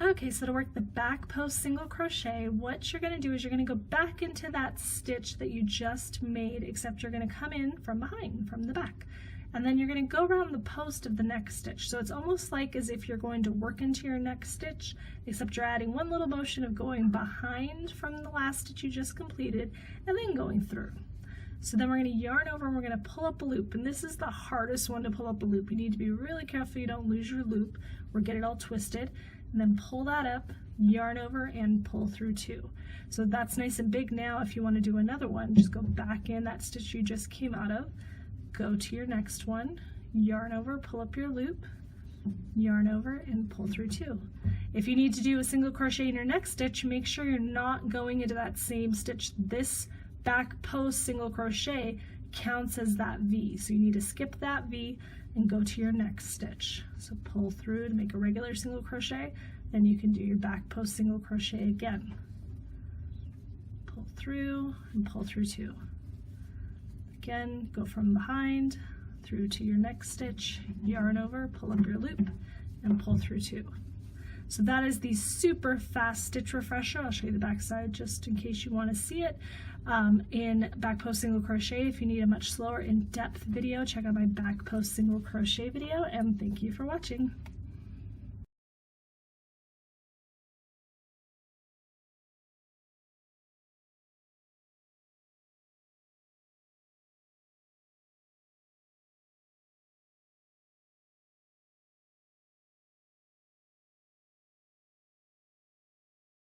Okay, so to work the back post single crochet, what you're going to do is you're going to go back into that stitch that you just made, except you're going to come in from behind, from the back. And then you're going to go around the post of the next stitch. So it's almost like as if you're going to work into your next stitch, except you're adding one little motion of going behind from the last stitch you just completed and then going through. So then we're going to yarn over and we're going to pull up a loop. And this is the hardest one to pull up a loop. You need to be really careful you don't lose your loop or get it all twisted. And then pull that up, yarn over, and pull through 2. So that's nice and big now. If you want to do another one, just go back in that stitch you just came out of, go to your next one, yarn over, pull up your loop, yarn over, and pull through 2. If you need to do a single crochet in your next stitch, make sure you're not going into that same stitch. This back post single crochet counts as that V. So you need to skip that V and go to your next stitch. So pull through to make a regular single crochet, then you can do your back post single crochet again. Pull through and pull through 2. Again, go from behind through to your next stitch, yarn over, pull up your loop, and pull through 2. So that is the super fast stitch refresher. I'll show you the back side just in case you want to see it. In back post single crochet, if you need a much slower in-depth video, check out my back post single crochet video, and thank you for watching.